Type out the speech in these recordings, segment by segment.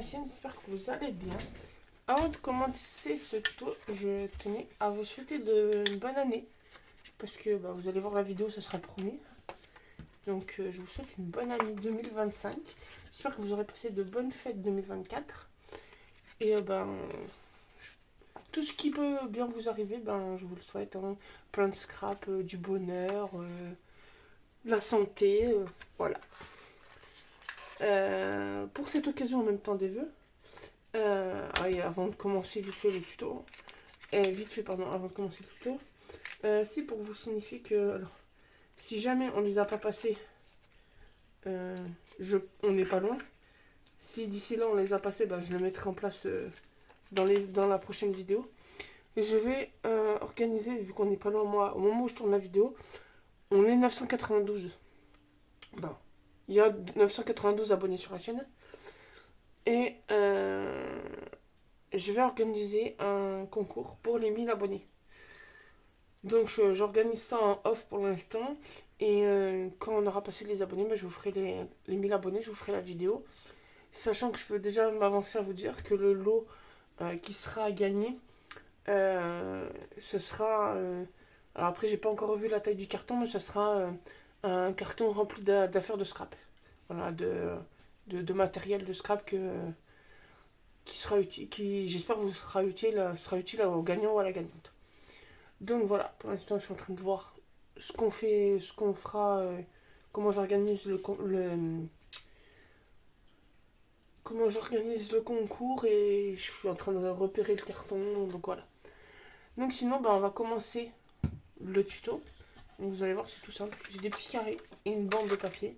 la chaîne, j'espère que vous allez bien. Avant de commencer ce tuto, je tenais à vous souhaiter une bonne année. Parce que vous allez voir la vidéo, ça sera le premier. Donc je vous souhaite une bonne année 2025. J'espère que vous aurez passé de bonnes fêtes 2024. Et tout ce qui peut bien vous arriver, je vous le souhaite. Hein. Plein de scrap, du bonheur, la santé, voilà. Pour cette occasion, en même temps des vœux. Et avant de commencer vite fait le tuto, avant de commencer le tuto, c'est pour vous signifier que, alors, si jamais on les a pas passés, on n'est pas loin. Si d'ici là on les a passés, je le mettrai en place dans la prochaine vidéo. Et je vais organiser, vu qu'on n'est pas loin, moi, au moment où je tourne la vidéo, on est 992. Il y a 992 abonnés sur la chaîne. Et je vais organiser un concours pour les 1000 abonnés. Donc j'organise ça en off pour l'instant. Et quand on aura passé les abonnés, je vous ferai les 1000 abonnés, je vous ferai la vidéo. Sachant que je peux déjà m'avancer à vous dire que le lot qui sera gagné, ce sera... alors après, j'ai pas encore revu la taille du carton, mais ce sera un carton rempli d'affaires de scrap. Voilà, de matériel de scrap qui sera utile, qui j'espère vous sera utile au gagnant ou à la gagnante. Donc voilà, pour l'instant je suis en train de voir ce qu'on fera, comment j'organise comment j'organise le concours et je suis en train de repérer le carton, donc voilà. Donc sinon on va commencer le tuto. Donc vous allez voir, c'est tout simple. J'ai des petits carrés et une bande de papier.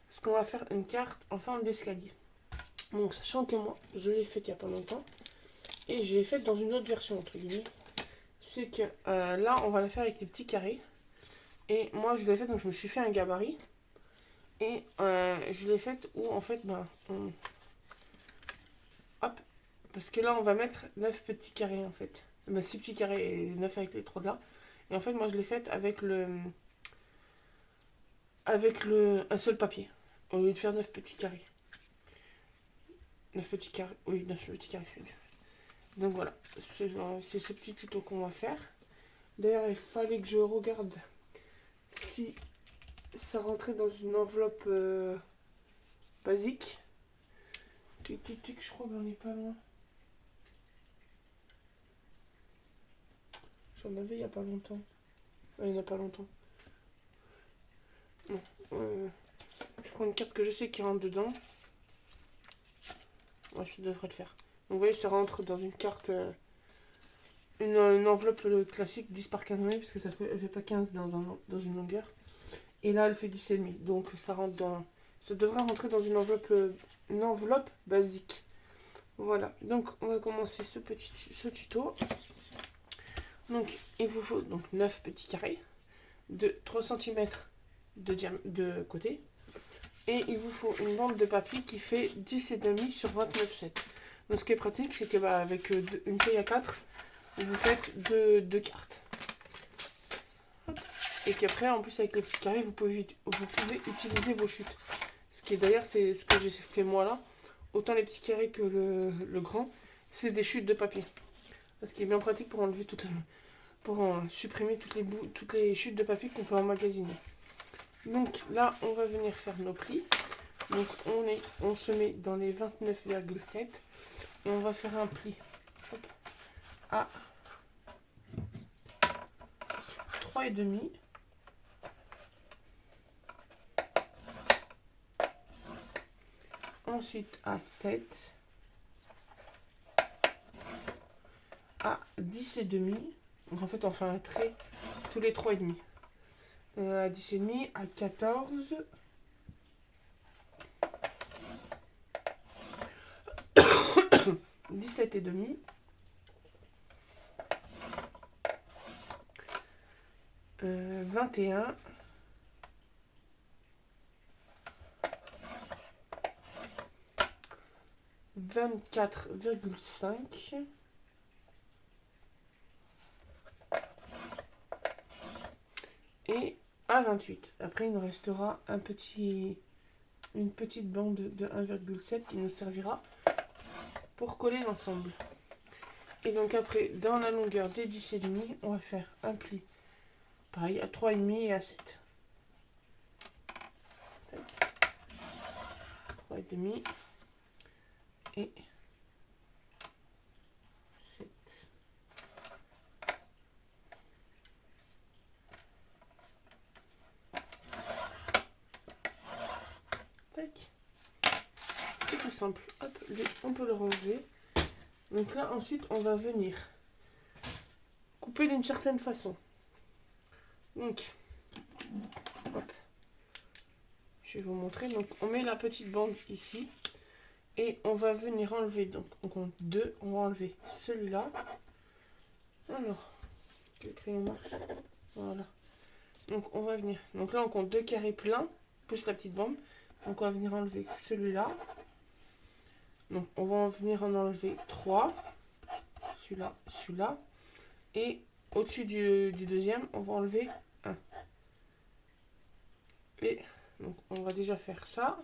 Parce qu'on va faire une carte en forme d'escalier. Donc sachant que moi je l'ai faite il n'y a pas longtemps et je l'ai faite dans une autre version entre guillemets, c'est que là on va la faire avec les petits carrés et moi je l'ai faite, donc je me suis fait un gabarit et je l'ai faite où en fait hop, parce que là on va mettre 9 petits carrés en fait, 6 petits carrés et 9 avec les 3 de là, et en fait moi je l'ai faite avec un seul papier au lieu de faire 9 petits carrés. 9 petits carrés, oui, 9 petits carrés. Donc voilà, c'est ce petit tuto qu'on va faire. D'ailleurs, il fallait que je regarde si ça rentrait dans une enveloppe basique. Tic, je crois qu'on est pas loin. J'en avais il n'y a pas longtemps. Ouais, il n'y a pas longtemps. Non, je prends une carte que je sais qui rentre dedans. Ouais, ça devrait le faire. Donc vous voyez, ça rentre dans une carte, une enveloppe classique 10 par 15 mm, parce que elle fait pas 15 dans une longueur. Et là, elle fait 10,5. Donc ça devrait rentrer dans une enveloppe basique. Voilà. Donc on va commencer ce tuto. Donc il vous faut 9 petits carrés de 3 cm de côté. Et il vous faut une bande de papier qui fait 10,5 sur 29,7. Donc ce qui est pratique, c'est que avec une feuille à 4, vous faites deux cartes. Hop. Et qu'après, en plus avec les petits carrés, vous pouvez utiliser vos chutes. Ce qui est d'ailleurs, c'est ce que j'ai fait moi là. Autant les petits carrés que le grand, c'est des chutes de papier. Ce qui est bien pratique pour enlever supprimer toutes les chutes de papier qu'on peut emmagasiner. Donc là, on va venir faire nos plis. Donc on se met dans les 29,7 et on va faire un pli à 3,5. Ensuite à 7, à 10,5. Donc en fait on fait un trait tous les 3,5. À 10,5, à 14, « 17,5, 21, 24,5 et à 28. Après, il nous restera une petite bande de 1,7 qui nous servira pour coller l'ensemble. Et donc après, dans la longueur des 10,5, on va faire un pli, pareil, à 3,5 et à 7. 3,5 et 7. Tac. C'est tout simple. Hop, on peut le ranger. Donc là, ensuite, on va venir couper d'une certaine façon. Donc, hop, je vais vous montrer. Donc, on met la petite bande ici et on va venir enlever. Donc, on compte 2. On va enlever celui-là. Alors, que le crayon marche. Voilà. Donc, on va venir. Donc là, on compte 2 carrés pleins plus la petite bande. Donc, on va venir enlever celui-là. Donc, on va venir en enlever 3. Celui-là, celui-là. Et au-dessus du deuxième, on va enlever 1. Et donc, on va déjà faire ça.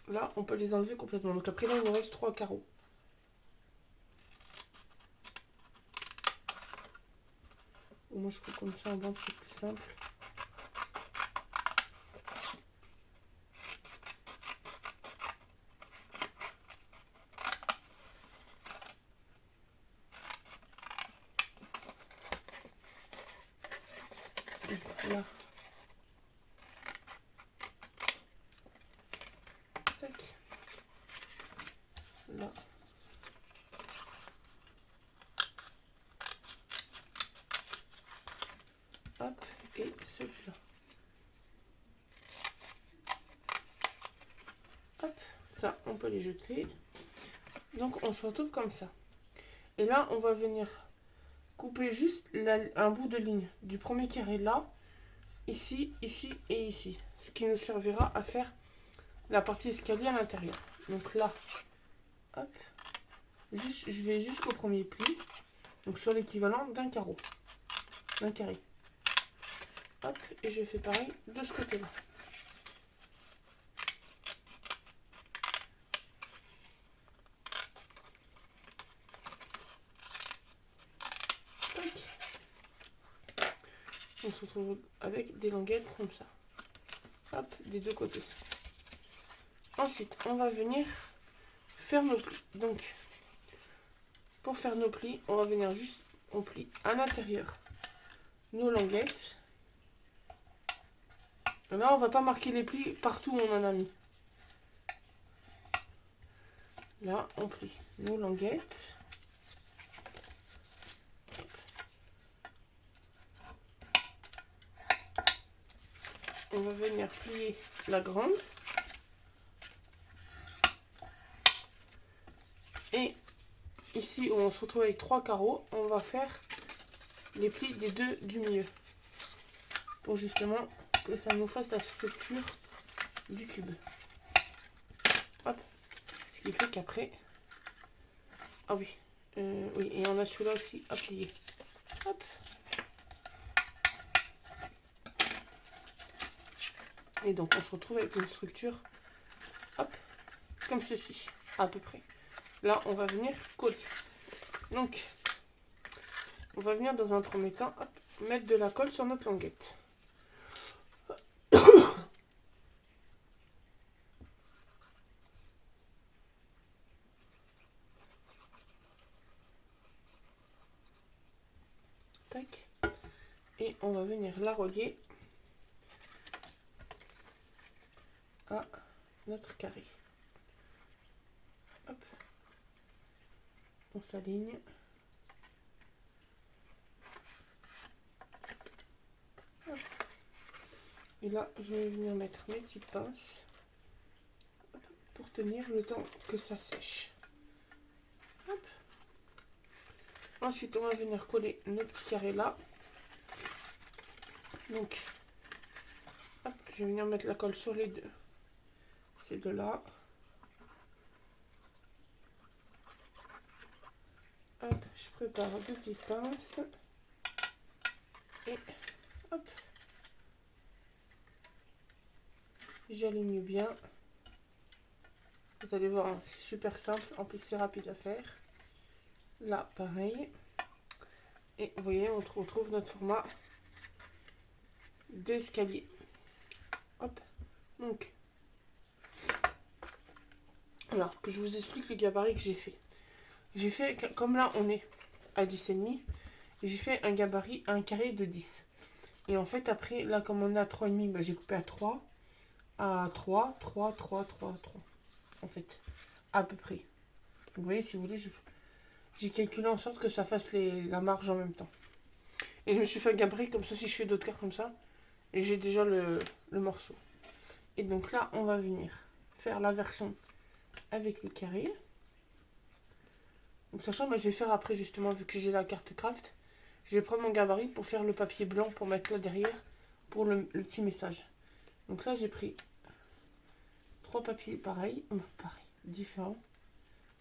Là, on peut les enlever complètement. Donc après, là, il nous reste 3 carreaux. Moi, je trouve comme ça, en bande, c'est plus simple. Donc là. Tac. Là. Hop. Et celui-là. Hop. Ça, on peut les jeter. Donc, on se retrouve comme ça. Et là, on va venir couper juste un bout de ligne du premier carré là, ici, ici et ici. Ce qui nous servira à faire la partie escalier à l'intérieur. Donc là, hop, je vais jusqu'au premier pli, donc sur l'équivalent d'un carreau, d'un carré. Hop, et je fais pareil de ce côté-là. On se retrouve avec des languettes comme ça. Hop, des deux côtés. Ensuite, on va venir faire nos plis. Donc, pour faire nos plis, on va venir juste, on plie à l'intérieur nos languettes. Là, on va pas marquer les plis partout où on en a mis. Là, on plie nos languettes. On va venir plier la grande. Et ici, où on se retrouve avec 3 carreaux, on va faire les plis des deux du milieu. Pour justement que ça nous fasse la structure du cube. Hop. Ce qui fait qu'après... Ah oui. Oui, et on a celui-là aussi à plier. Hop. Et donc, on se retrouve avec une structure, hop, comme ceci, à peu près. Là, on va venir coller. Donc, on va venir dans un premier temps, hop, mettre de la colle sur notre languette. Tac. Et on va venir la relier à notre carré. Hop. On s'aligne. Et là, je vais venir mettre mes petites pinces pour tenir le temps que ça sèche. Hop. Ensuite, on va venir coller nos petits carrés là. Donc, hop, je vais venir mettre la colle sur les deux. Ces deux-là. Hop, je prépare deux petites pinces. Et hop. J'aligne bien. Vous allez voir, hein, c'est super simple. En plus, c'est rapide à faire. Là, pareil. Et vous voyez, on retrouve notre format d'escalier. Hop. Donc, alors que je vous explique le gabarit que j'ai fait. J'ai fait, comme là, on est à 10,5, j'ai fait un gabarit, un carré de 10. Et en fait, après, là, comme on est à 3,5, bah, j'ai coupé à 3, 3, 3. En fait, à peu près. Donc, vous voyez, si vous voulez, j'ai calculé en sorte que ça fasse la marge en même temps. Et je me suis fait un gabarit comme ça, si je fais d'autres cartes comme ça, et j'ai déjà le morceau. Et donc là, on va venir faire la version avec les carrés. Donc sachant, moi, je vais faire après, justement, vu que j'ai la carte craft, je vais prendre mon gabarit pour faire le papier blanc pour mettre là derrière pour le petit message. Donc là, j'ai pris 3 papiers pareils, différents,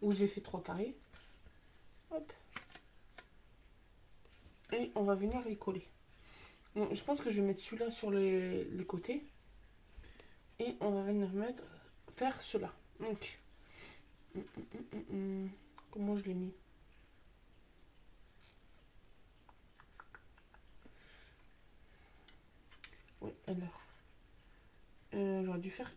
où j'ai fait 3 carrés. Hop. Et on va venir les coller. Donc, je pense que je vais mettre celui-là sur les côtés. Et on va venir faire cela. Donc, comment je l'ai mis? Oui, alors. J'aurais dû faire.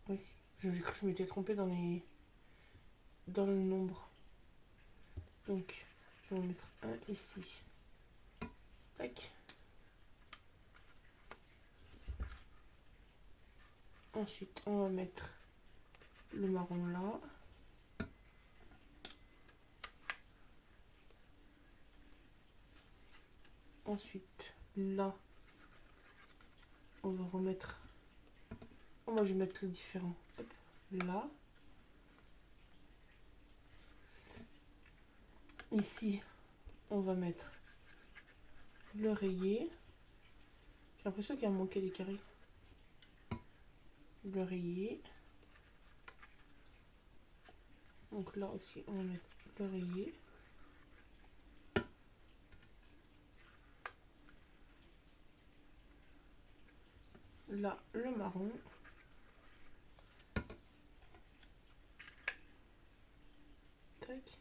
Oui, si. Je cru que je m'étais trompée dans le nombre. Donc, je vais en mettre un ici. Tac. Ensuite, on va mettre le marron là. Ensuite, là, on va remettre. Oh, moi, je vais mettre le différent. Hop, là. Ici, on va mettre le rayé. J'ai l'impression qu'il a manqué des carrés. Le rayé. Donc là aussi, on va mettre le rayé. Là, le marron. Tac.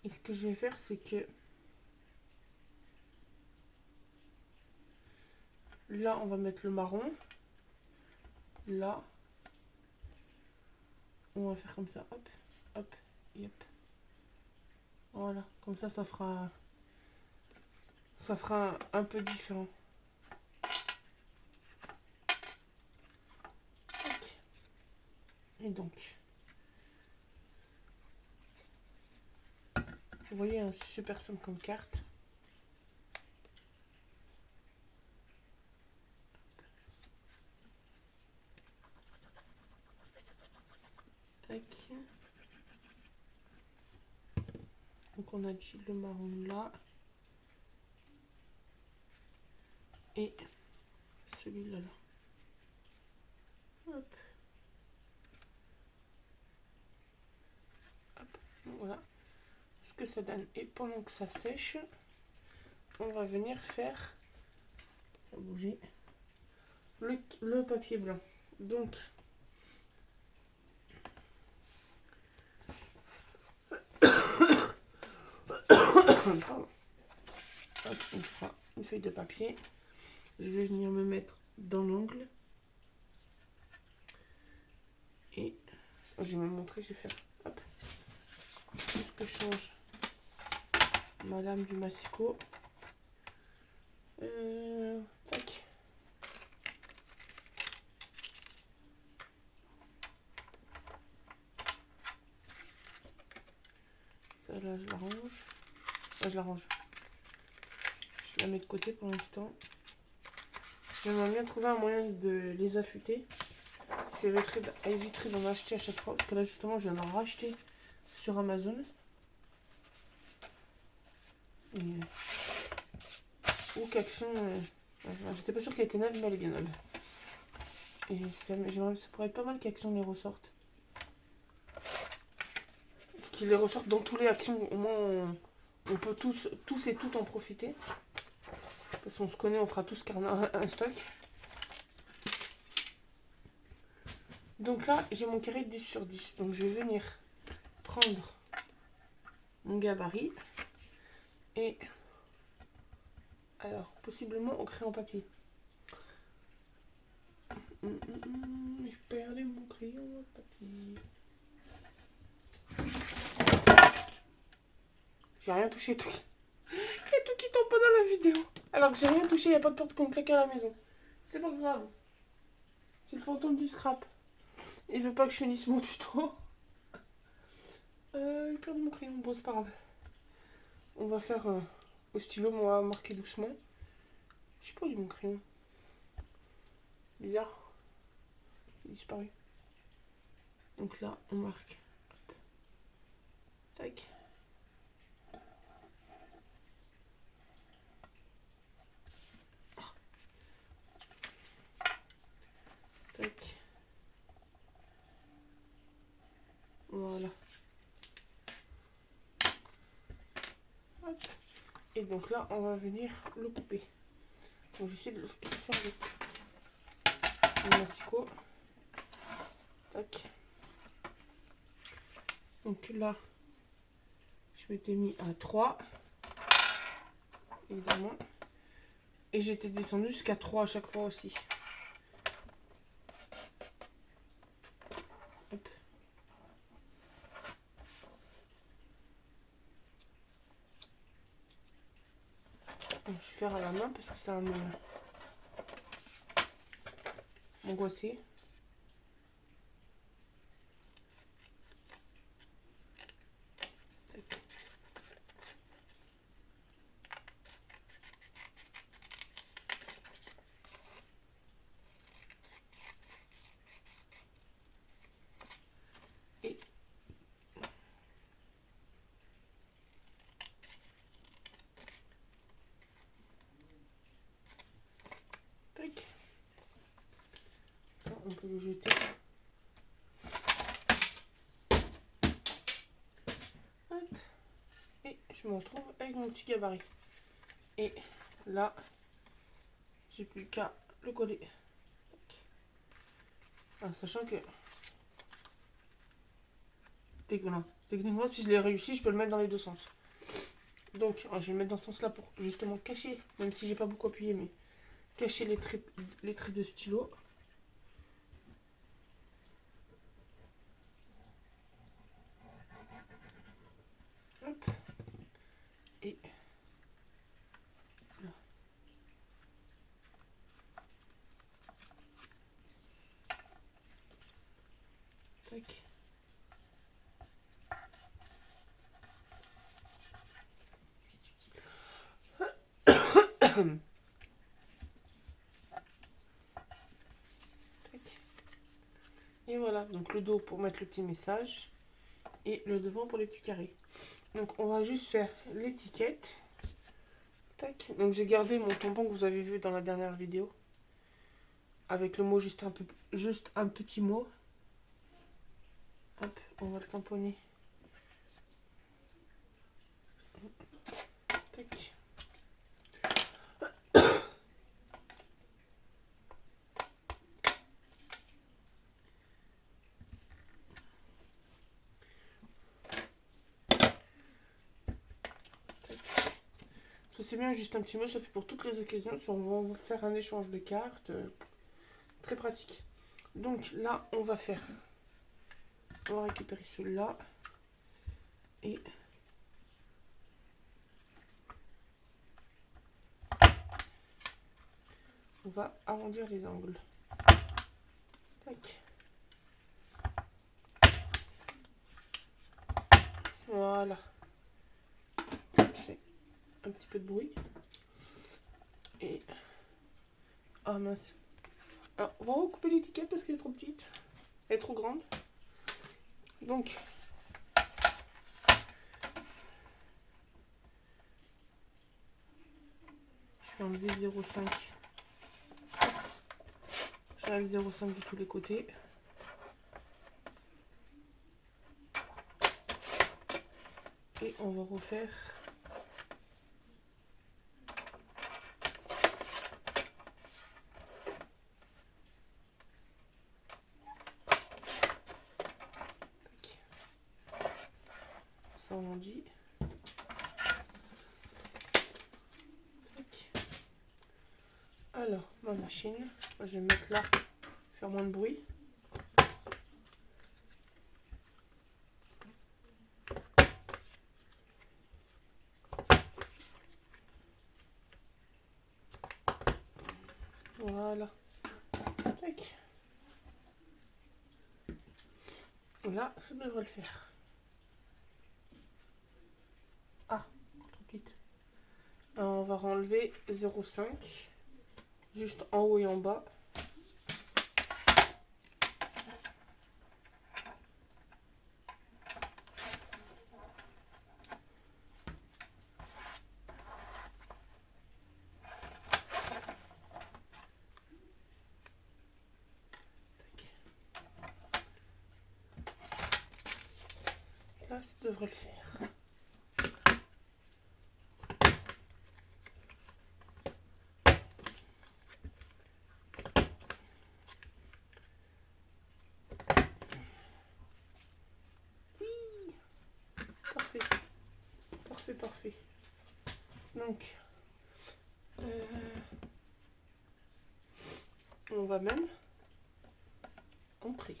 Et ce que je vais faire, c'est que là, on va mettre le marron. Là, on va faire comme ça. Hop, hop, et hop. Voilà, comme ça, ça fera un peu différent. Tac. Et donc, vous voyez, hein, c'est super simple comme carte. Tac. Donc on a dit le marron là. Et celui-là là. Hop. Hop. Voilà ce que ça donne. Et pendant que ça sèche, on va venir faire, ça a bougé, le papier blanc. Donc, pardon. Hop, on fera une feuille de papier. Je vais venir me mettre dans l'angle. Et je vais me montrer, je vais faire, hop, juste que je change ma lame du massicot. Tac. Ça là, je l'arrange. Je l'arrange. Je la mets de côté pour l'instant. J'aimerais bien trouver un moyen de les affûter. Ça éviterait d'en acheter à chaque fois. Parce que là, justement, je viens d'en racheter sur Amazon. Et... ou qu'Action... j'étais pas sûre qu'elle était neuve, mais elle est bien neuve. Et ça pourrait être pas mal qu'Action les ressorte. Parce qu'ils les ressortent dans tous les actions. Au moins, on peut tous et toutes en profiter. Parce qu'on se connaît, on fera tous un stock. Donc là, j'ai mon carré de 10 sur 10. Donc je vais venir prendre mon gabarit et alors possiblement au crayon papier. J'ai perdu mon crayon papier. J'ai rien touché, tout. Il y a tout qui tombe pas dans la vidéo. Alors que j'ai rien touché, il n'y a pas de porte qu'on claque à la maison. C'est pas grave. C'est le fantôme du scrap. Il veut pas que je finisse mon tuto. J'ai perdu mon crayon. Bon, c'est pas grave. On va faire au stylo, mais on va marquer doucement. Je sais pas où est mon crayon. Bizarre. Il a disparu. Donc là, on marque. Hop. Tac. Tac. Voilà. Hop. Et donc là, on va venir le couper. Donc j'essaie de le faire avec mon asicot. Tac. Donc là, je m'étais mis à 3. Évidemment. Et j'étais descendu jusqu'à 3 à chaque fois aussi. Hop. Donc, je vais faire à la main parce que ça va m'angoisser. Et tac. Ça, on peut le jeter. Hop. Et je me retrouve avec mon petit gabarit. Et là, j'ai plus qu'à le coller. Ah, sachant que techniquement, si je l'ai réussi, je peux le mettre dans les deux sens. Donc, je vais le mettre dans ce sens-là pour justement cacher, même si j'ai pas beaucoup appuyé, mais cacher les traits de stylo. Hop. Et là. Tac. Et voilà, donc le dos pour mettre le petit message et le devant pour les petits carrés. Donc on va juste faire l'étiquette. Tac. Donc j'ai gardé mon tampon que vous avez vu dans la dernière vidéo. Avec le mot juste un petit mot. Hop, on va le tamponner. Tac. Ça c'est bien, juste un petit mot, ça fait pour toutes les occasions. On va faire un échange de cartes. Très pratique. Donc là, on va récupérer celui-là. Et on va arrondir les angles. Tac. Voilà. Ça fait un petit peu de bruit. Et... ah mince. Alors, on va recouper l'étiquette parce qu'elle est trop petite. Elle est trop grande. Donc... je vais enlever 0,5. J'enlève 0,5 de tous les côtés. Et on va refaire ça on dit. Alors, ma machine, je vais me mettre là, faire moins de bruit. Voilà. Tac. Là, ça devrait le faire. Ah, trop quitte. On va enlever 0,5. Juste en haut et en bas. Là, ça devrait le faire. Oui, parfait. Parfait, parfait. Donc, on va même entrer.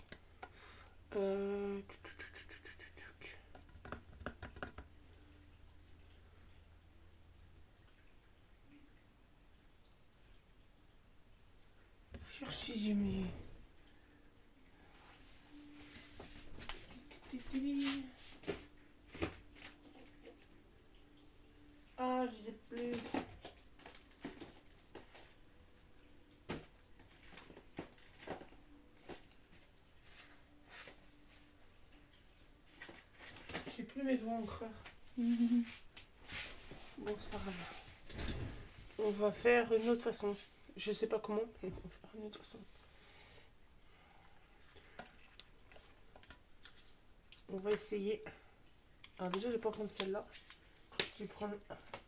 Cherche si j'ai mis. Ah, je sais plus. J'ai plus mes doigts encreurs. Bon, c'est pas grave. On va faire une autre façon. Je sais pas comment, mais on va faire une autre façon. On va essayer. Alors déjà, je vais pas prendre celle-là. Je vais prendre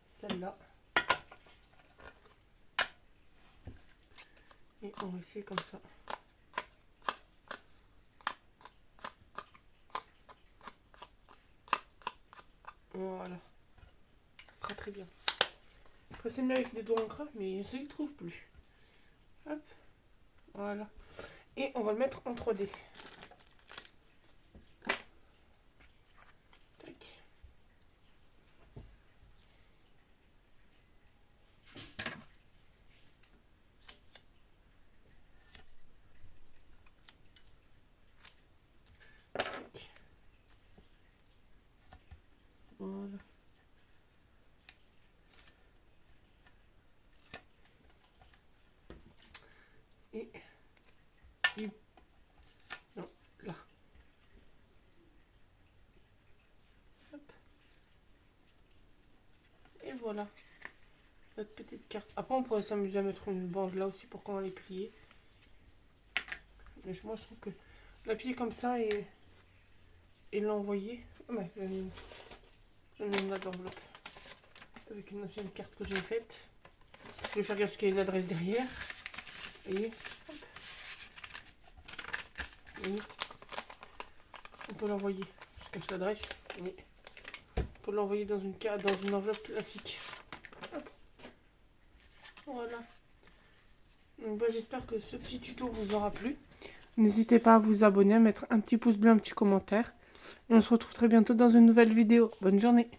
celle-là. Et on va essayer comme ça. Voilà. Ça fera très bien. Après, c'est mieux avec les doigts encreurs, mais je ne trouve plus. Hop. Voilà. Et on va le mettre en 3D. Tac. Tac. Voilà. Et non, là. Hop. Et voilà. Notre petite carte. Après, on pourrait s'amuser à mettre une bande là aussi pour qu'on les plier. Mais moi, je trouve que la plier comme ça et l'envoyer. Ouais, j'en ai une là d'enveloppe. Avec une ancienne carte que j'ai faite. Je vais faire gaffe qu'il y a une adresse derrière. Et hop. Et on peut l'envoyer. Je cache l'adresse. Mais on peut l'envoyer dans une carte, dans une enveloppe classique. Hop. Voilà. Donc bah, j'espère que ce petit tuto vous aura plu. N'hésitez pas à vous abonner, à mettre un petit pouce bleu, un petit commentaire. Et on se retrouve très bientôt dans une nouvelle vidéo. Bonne journée.